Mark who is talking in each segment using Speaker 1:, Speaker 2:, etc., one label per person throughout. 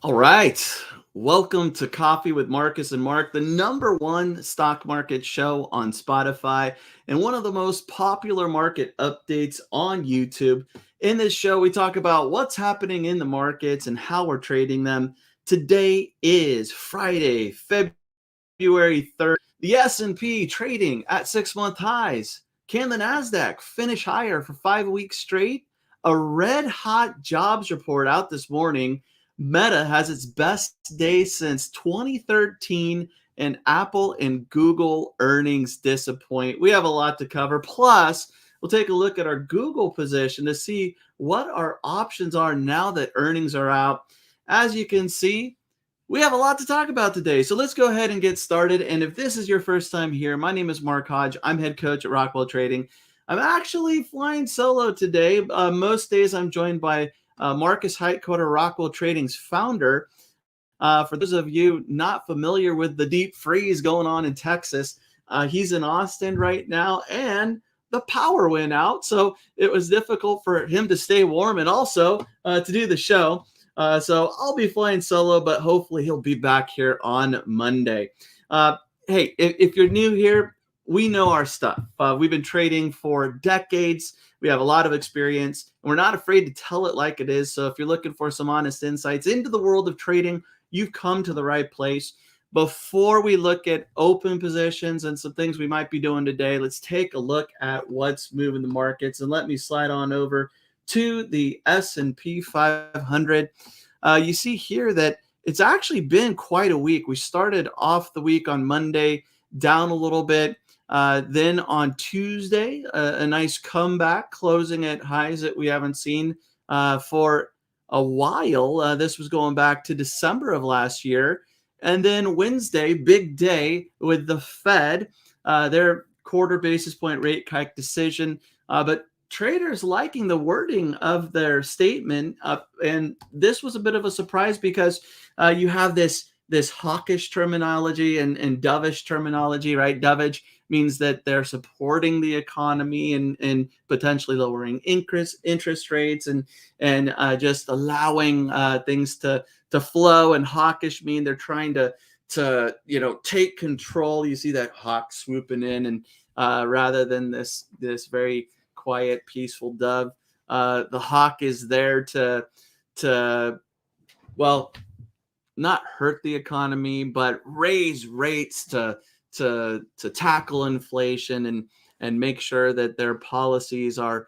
Speaker 1: All right. Welcome to Coffee with Marcus and Mark, the number one stock market show on Spotify and one of the most popular market updates on YouTube. In this show, we talk about what's happening in the markets and how we're trading them. Today is Friday, February 3rd. The S&P trading at 6-month highs. Can the NASDAQ finish higher for 5 weeks straight? A red hot jobs report out this morning. Meta has its best day since 2013, and Apple and Google earnings disappoint. We have a lot to cover. Plus, we'll take a look at our Google position to see what our options are now that earnings are out. As you can see, we have a lot to talk about today. So let's go ahead and get started. And if this is your first time here, my name is Mark Hodge. I'm head coach at Rockwell Trading. I'm actually flying solo today. Most days I'm joined by Markus Heitkoetter, Rockwell Trading's founder. For those of you not familiar with the deep freeze going on in Texas, he's in Austin right now, and the power went out. So it was difficult for him to stay warm and also to do the show. So I'll be flying solo, but hopefully he'll be back here on Monday. Hey, if you're new here, we know our stuff. We've been trading for decades. We have a lot of experience, and we're not afraid to tell it like it is. So if you're looking for some honest insights into the world of trading, you've come to the right place. Before we look at open positions and some things we might be doing today, let's take a look at what's moving the markets. And let me slide on over to the S&P 500. You see here that it's actually been quite a week. We started off the week on Monday down a little bit. Then on Tuesday, a nice comeback, closing at highs that we haven't seen for a while. This was going back to December of last year. And then Wednesday, big day with the Fed, their quarter basis point rate hike decision. But traders liking the wording of their statement. And this was a bit of a surprise because you have this hawkish terminology and dovish terminology, right? Dovish means that they're supporting the economy and potentially lowering interest rates and just allowing things to flow. And hawkish mean they're trying to take control. You see that hawk swooping in, and rather than this very quiet, peaceful dove, the hawk is there to well, not hurt the economy, but raise rates to tackle inflation and make sure that their policies are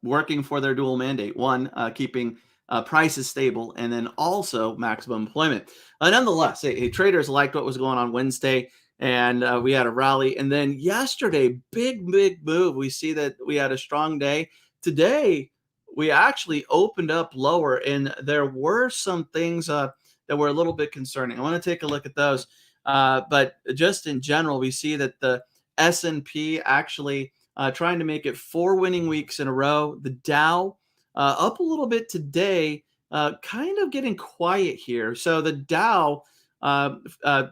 Speaker 1: working for their dual mandate. One, keeping prices stable, and then also maximum employment. Nonetheless, traders liked what was going on Wednesday, and we had a rally. And then yesterday, big move. We see that we had a strong day. Today, we actually opened up lower, and there were some things that were a little bit concerning. I want to take a look at those. But just in general, we see that the S&P actually trying to make it 4 winning weeks in a row. The Dow up a little bit today, kind of getting quiet here. So the Dow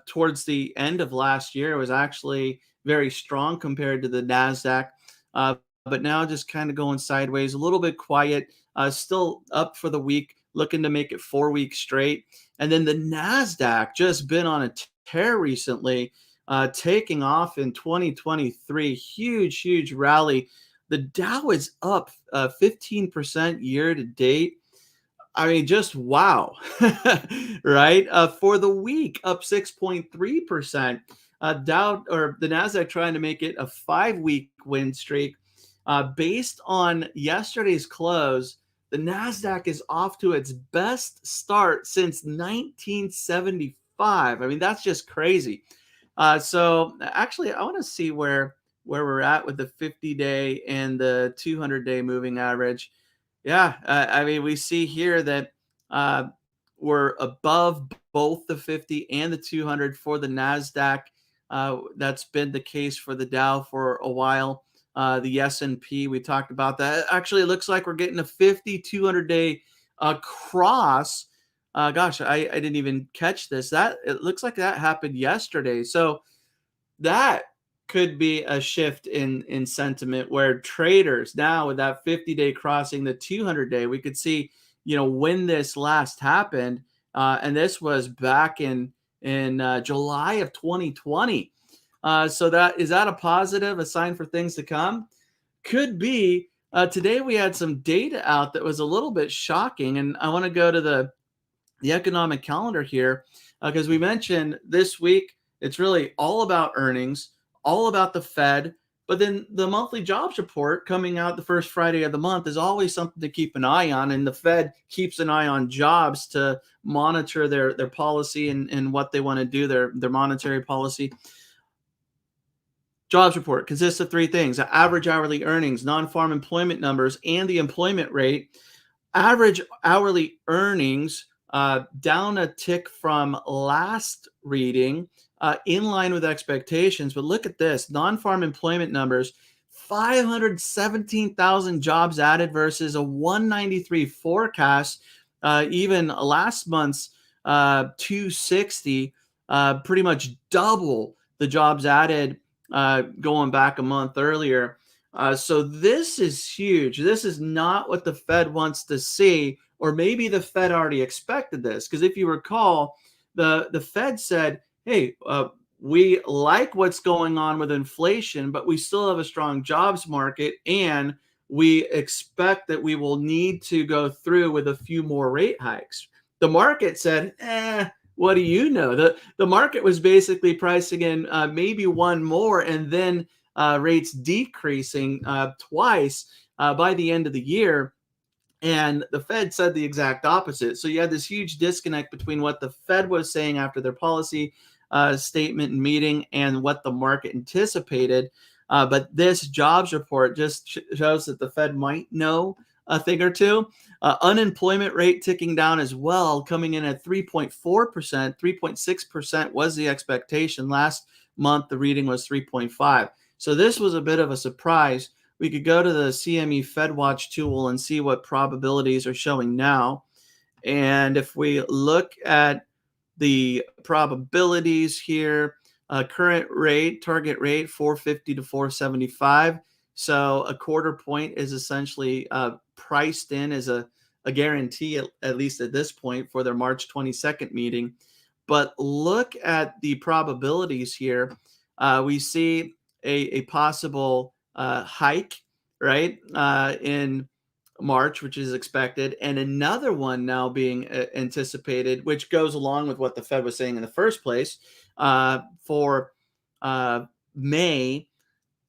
Speaker 1: towards the end of last year was actually very strong compared to the NASDAQ. But now just kind of going sideways, a little bit quiet, still up for the week, looking to make it 4 weeks straight. And then the NASDAQ just been on a tear recently, taking off in 2023. Huge rally. The Dow is up 15% year to date. I mean, just wow, right? For the week, up 6.3%. Dow or the NASDAQ trying to make it a 5-week win streak. Based on yesterday's close, the NASDAQ is off to its best start since 1975. I mean, that's just crazy. So actually, I want to see where we're at with the 50-day and the 200-day moving average. Yeah, I mean, we see here that we're above both the 50 and the 200 for the NASDAQ. That's been the case for the Dow for a while. The S&P, we talked about that. Actually, it looks like we're getting a 50, 200-day cross. Gosh, I didn't even catch this. That it looks like that happened yesterday. So that could be a shift in sentiment where traders now with that 50-day crossing the 200-day, we could see, when this last happened, and this was back in July of 2020. So that a positive, a sign for things to come? Could be. Today we had some data out that was a little bit shocking, and I want to go to the economic calendar here, because we mentioned this week it's really all about earnings, all about the Fed. But then the monthly jobs report coming out the first Friday of the month is always something to keep an eye on. And the Fed keeps an eye on jobs to monitor their policy and what they want to do, their monetary policy. Jobs report consists of three things: average hourly earnings, non-farm employment numbers, and the employment rate. Average hourly earnings down a tick from last reading, in line with expectations. But look at this: non-farm employment numbers, 517,000 jobs added versus a 193 forecast. Even last month's 260, pretty much double the jobs added going back a month earlier. So this is huge. This is not what the Fed wants to see, or maybe the Fed already expected this. Because if you recall, the Fed said, "Hey, we like what's going on with inflation, but we still have a strong jobs market, and we expect that we will need to go through with a few more rate hikes." The market said, what do you know? The market was basically pricing in maybe one more, and then rates decreasing twice by the end of the year. And the Fed said the exact opposite. So you had this huge disconnect between what the Fed was saying after their policy statement and meeting and what the market anticipated. But this jobs report just shows that the Fed might know a thing or two. Unemployment rate ticking down as well, coming in at 3.4%. 3.6% was the expectation. Last month, the reading was 3.5. So this was a bit of a surprise. We could go to the CME FedWatch tool and see what probabilities are showing now. And if we look at the probabilities here, current rate, target rate, 450 to 475. So a quarter point is essentially priced in as a guarantee, at least at this point, for their March 22nd meeting. But look at the probabilities here. We see a possible hike, right, in March, which is expected, and another one now being anticipated, which goes along with what the Fed was saying in the first place, for May.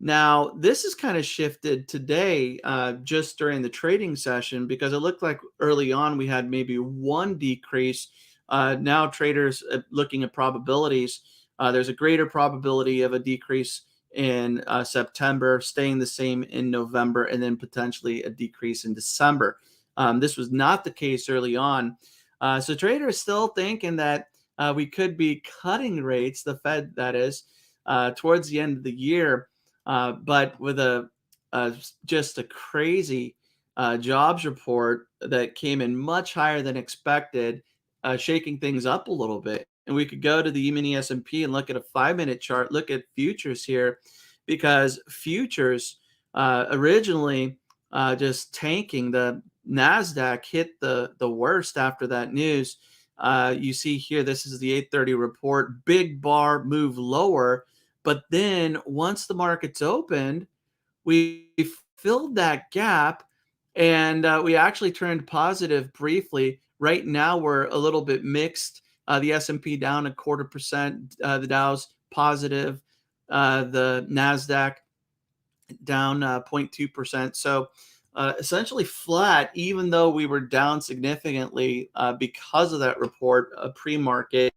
Speaker 1: Now, this is kind of shifted today, just during the trading session, because it looked like early on we had maybe one decrease. Now traders looking at probabilities, there's a greater probability of a decrease in September, staying the same in November, and then potentially a decrease in December. This was not the case early on. So traders still thinking that we could be cutting rates, the Fed that is, towards the end of the year. But with just a crazy jobs report that came in much higher than expected, shaking things up a little bit. And we could go to the E-mini S&P and look at a 5-minute chart, look at futures here, because futures originally just tanking. The NASDAQ hit the worst after that news. You see here, this is the 8:30 report, big bar move lower. But then once the markets opened, we filled that gap, and we actually turned positive briefly. Right now, we're a little bit mixed. The S&P down 0.25%, the Dow's positive, the NASDAQ down 0.2%. So essentially flat, even though we were down significantly because of that report, pre-market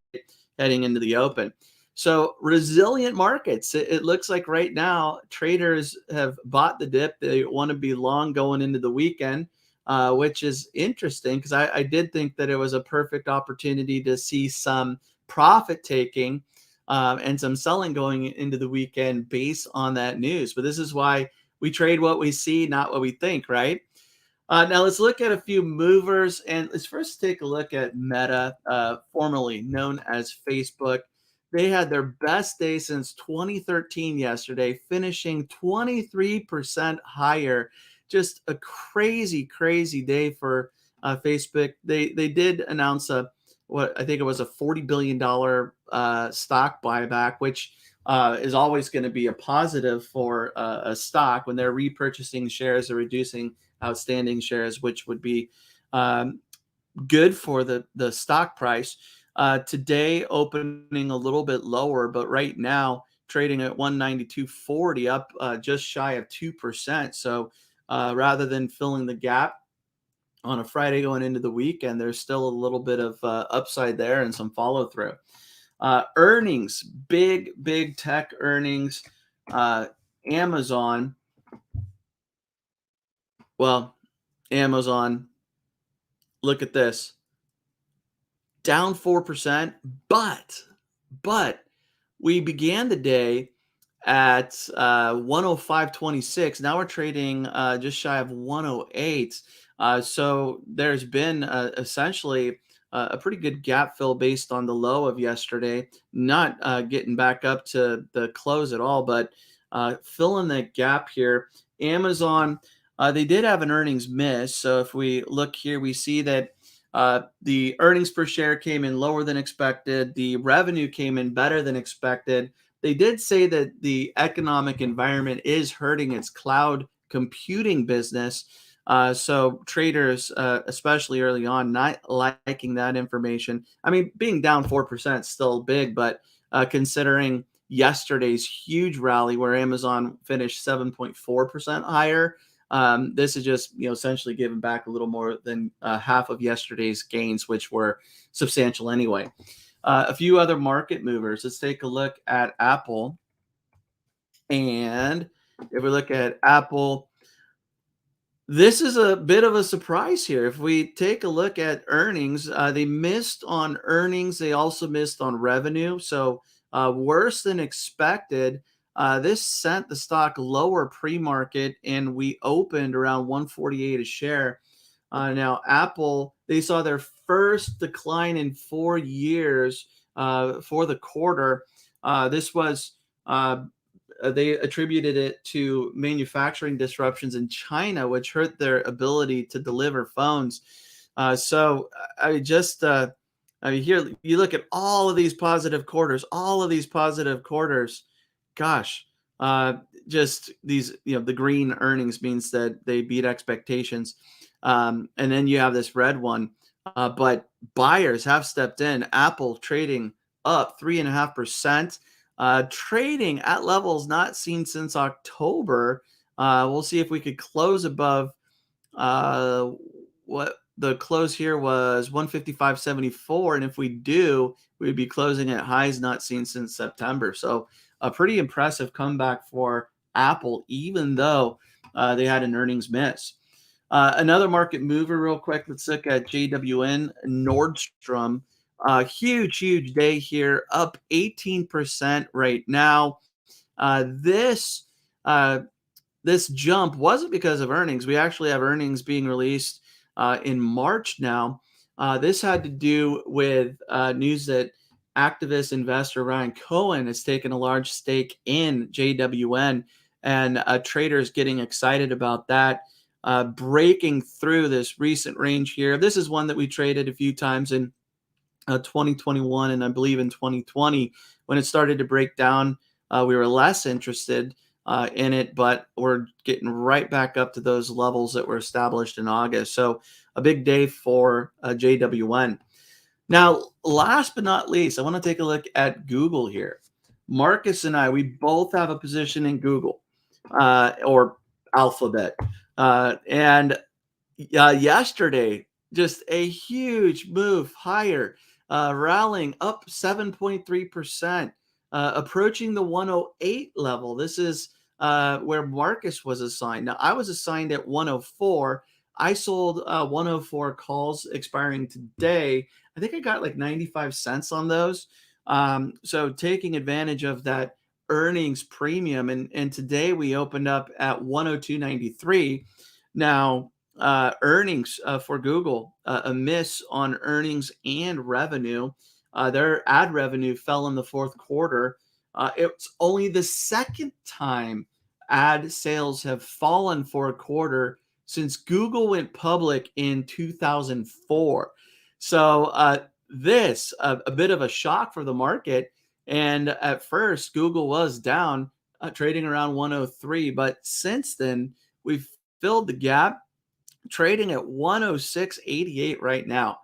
Speaker 1: heading into the open. So resilient markets. It looks like right now traders have bought the dip. They want to be long going into the weekend, which is interesting, because I did think that it was a perfect opportunity to see some profit taking and some selling going into the weekend based on that news. But this is why we trade what we see, not what we think, right? Now let's look at a few movers, and let's first take a look at Meta, formerly known as Facebook. They had their best day since 2013 yesterday, finishing 23% higher. Just a crazy, crazy day for Facebook. They did announce a what I think it was a $40 billion stock buyback, which is always going to be a positive for a stock when they're repurchasing shares or reducing outstanding shares, which would be um, good for the stock price. Today opening a little bit lower, but right now trading at 192.40, up just shy of 2%. So rather than filling the gap on a Friday going into the weekend, there's still a little bit of upside there and some follow through. Earnings, big tech earnings. Uh, Amazon, well, Amazon, look at this, down 4%, but we began the day at 105.26. Now we're trading just shy of 108. So there's been essentially a pretty good gap fill based on the low of yesterday. Not getting back up to the close at all, but filling that gap here. Amazon, they did have an earnings miss. So if we look here, we see that the earnings per share came in lower than expected. The revenue came in better than expected. They did say that the economic environment is hurting its cloud computing business. So traders, especially early on, not liking that information. I mean, being down 4% is still big, but considering yesterday's huge rally where Amazon finished 7.4% higher, this is just essentially giving back a little more than half of yesterday's gains, which were substantial anyway. A few other market movers. Let's take a look at Apple. And if we look at Apple, this is a bit of a surprise here. If we take a look at earnings, they missed on earnings. They also missed on revenue. So worse than expected. This sent the stock lower pre-market, and we opened around 148 a share. Now, Apple, they saw their first decline in 4 years for the quarter. This was they attributed it to manufacturing disruptions in China, which hurt their ability to deliver phones. So I just, I mean, here you look at all of these positive quarters, all of these positive quarters. Gosh, uh, just these, the green earnings means that they beat expectations. And then you have this red one, but buyers have stepped in. Apple trading up 3.5%, trading at levels not seen since October. We'll see if we could close above uh, what the close here was, 155.74, and if we do, we'd be closing at highs not seen since September. So a pretty impressive comeback for Apple, even though they had an earnings miss. Another market mover, real quick. Let's look at JWN Nordstrom. Huge day here, up 18% right now. This this jump wasn't because of earnings. We actually have earnings being released in March now. This had to do with news that activist investor Ryan Cohen has taken a large stake in JWN, and traders getting excited about that, breaking through this recent range here. This is one that we traded a few times in 2021 and I believe in 2020. When it started to break down, we were less interested in it, but we're getting right back up to those levels that were established in August. So a big day for JWN. Now, last but not least, I want to take a look at Google here. Marcus and I, we both have a position in Google or Alphabet. And yesterday, just a huge move higher, rallying up 7.3%, approaching the 108 level. This is where Marcus was assigned. Now, I was assigned at 104. I sold 104 calls expiring today. I think I got like 95 cents on those. So taking advantage of that earnings premium. And today we opened up at 102.93. Now, earnings for Google, a miss on earnings and revenue. their ad revenue fell in the fourth quarter. It's only the second time ad sales have fallen for a quarter since Google went public in 2004. So this a bit of a shock for the market. And at first, Google was down, trading around 103, but since then we've filled the gap, trading at 106.88 right now.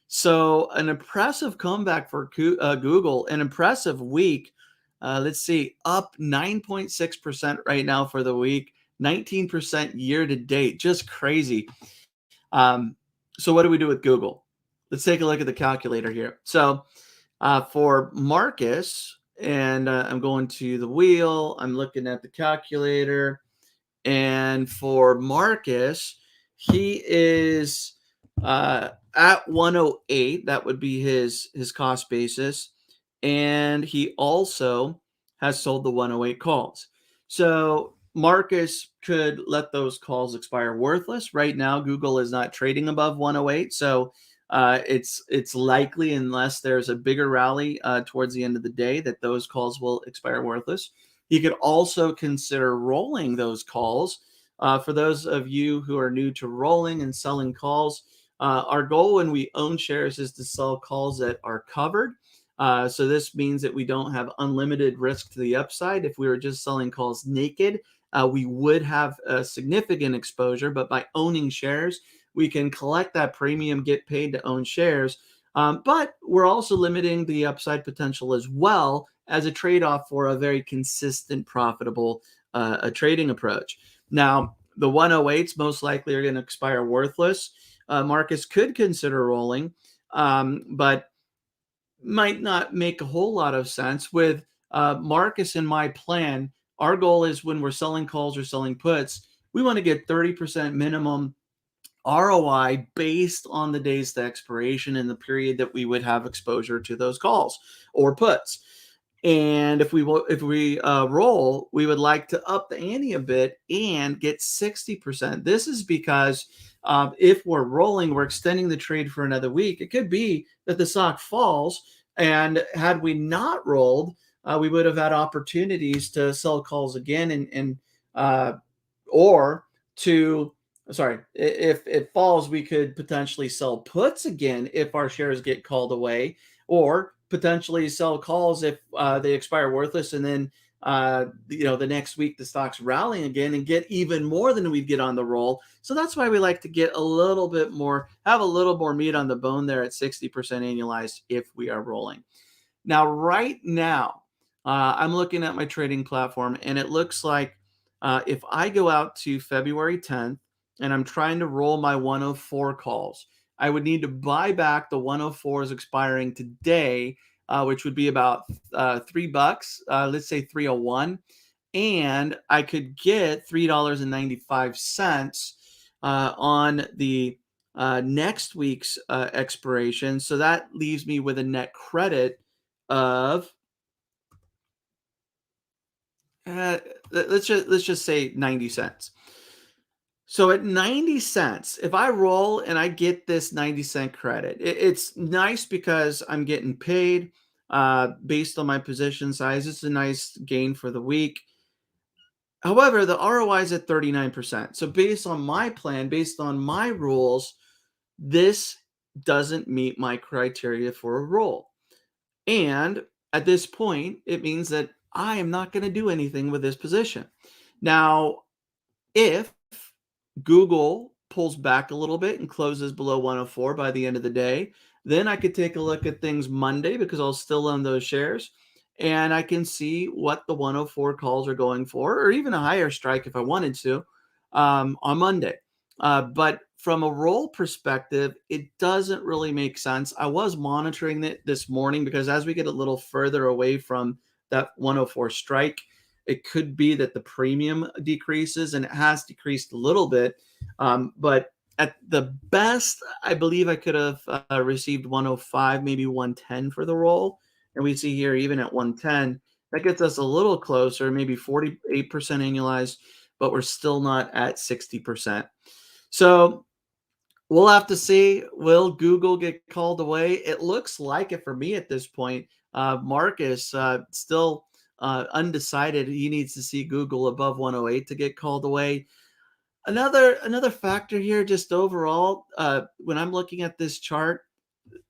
Speaker 1: So an impressive comeback for Google, an impressive week. Let's see, up 9.6% right now for the week, 19% year to date. Just crazy. Um, so what do we do with Google? Let's take a look at the calculator here. So for Marcus, and I'm going to the wheel, I'm looking at the calculator. And for Marcus, he is at 108. That would be his cost basis. And he also has sold the 108 calls. So Marcus could let those calls expire worthless. Right now, Google is not trading above 108. So it's likely, unless there's a bigger rally towards the end of the day, that those calls will expire worthless. You could also consider rolling those calls. For those of you who are new to rolling and selling calls, our goal when we own shares is to sell calls that are covered. So this means that we don't have unlimited risk to the upside. If we were just selling calls naked, we would have a significant exposure. But by owning shares, we can collect that premium, get paid to own shares. But we're also limiting the upside potential as well as a trade-off for a very consistent, profitable trading approach. Now, the 108s most likely are going to expire worthless. Marcus could consider rolling, but might not make a whole lot of sense. With Marcus and my plan, our goal is when we're selling calls or selling puts, we want to get 30% minimum ROI based on the days to expiration and the period that we would have exposure to those calls or puts. And if we roll, we would like to up the ante a bit and get 60%. This is because if we're rolling, we're extending the trade for another week. It could be that the stock falls, and had we not rolled, we would have had opportunities to sell calls again or to sorry, if it falls, we could potentially sell puts again if our shares get called away, or potentially sell calls if they expire worthless, and then the next week the stock's rallying again and get even more than we'd get on the roll. So that's why we like to get a little bit more, have a little more meat on the bone there at 60% annualized if we are rolling. Now, right now, I'm looking at my trading platform, and it looks like if I go out to February 10th and I'm trying to roll my 104 calls, I would need to buy back the 104s expiring today, which would be about $3. Let's say 301, and I could get $3.95 on the next week's expiration. So that leaves me with a net credit of uh, let's just say 90 cents. So at 90 cents, if I roll and I get this 90-cent credit, it's nice because I'm getting paid based on my position size. It's a nice gain for the week. However, the ROI is at 39%. So based on my plan, based on my rules, this doesn't meet my criteria for a roll. And at this point, it means that I am not going to do anything with this position. Now, if Google pulls back a little bit and closes below 104 by the end of the day, then I could take a look at things Monday because I'll still own those shares, and I can see what the 104 calls are going for, or even a higher strike if I wanted to on Monday. But from a roll perspective, it doesn't really make sense. I was monitoring it this morning because as we get a little further away from that 104 strike, it could be that the premium decreases, and it has decreased a little bit. But at the best, I believe I could have received 105, maybe 110 for the roll. And we see here, even at 110, that gets us a little closer, maybe 48% annualized, but we're still not at 60%. So We'll have to see. Will Google get called away? It looks like it for me at this point. Marcus still undecided. He needs to see Google above 108 to get called away. Another factor here, just overall, when I'm looking at this chart,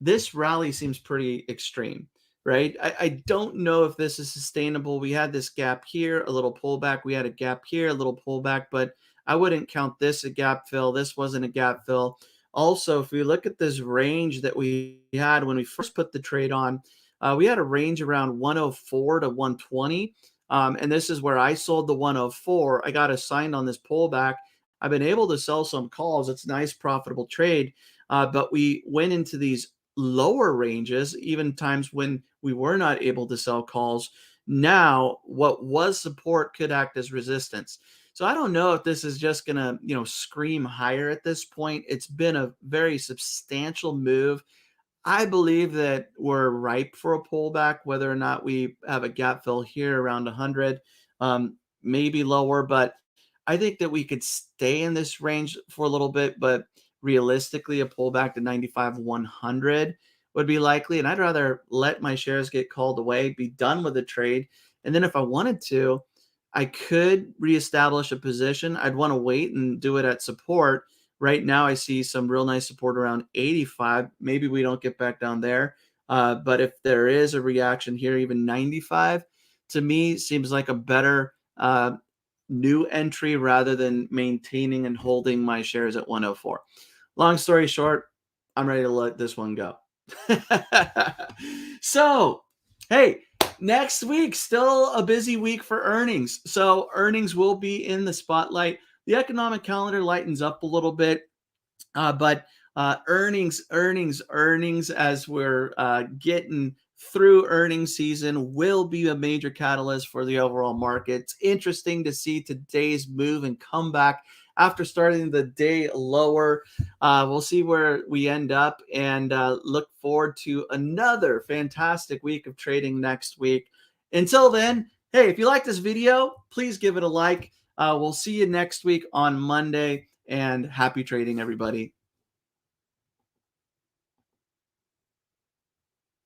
Speaker 1: this rally seems pretty extreme, right? I don't know if this is sustainable. We had this gap here, a little pullback. We had a gap here, a little pullback, but I wouldn't count this a gap fill. This wasn't a gap fill. Also, if we look at this range that we had when we first put the trade on, we had a range around 104 to 120. And this is where I sold the 104. I got assigned on this pullback. I've been able to sell some calls. It's a nice, profitable trade. But we went into these lower ranges, even times when we were not able to sell calls. Now, what was support could act as resistance. So I don't know if this is just going to, scream higher at this point. It's been a very substantial move. I believe that we're ripe for a pullback, whether or not we have a gap fill here around 100, maybe lower, but I think that we could stay in this range for a little bit, but realistically, a pullback to 95, 100 would be likely. And I'd rather let my shares get called away, be done with the trade. And then if I wanted to, I could reestablish a position. I'd want to wait and do it at support. Right now, I see some real nice support around 85. Maybe we don't get back down there. But if there is a reaction here, even 95, to me, seems like a better new entry rather than maintaining and holding my shares at 104. Long story short, I'm ready to let this one go. So, hey, next week, still a busy week for earnings. So earnings will be in the spotlight. The economic calendar lightens up a little bit, but earnings as we're getting through earnings season will be a major catalyst for the overall market. It's interesting to see today's move and comeback after starting the day lower. We'll see where we end up and look forward to another fantastic week of trading next week. Until then, hey, if you like this video, please give it a like. We'll see you next week on Monday, and happy trading, everybody.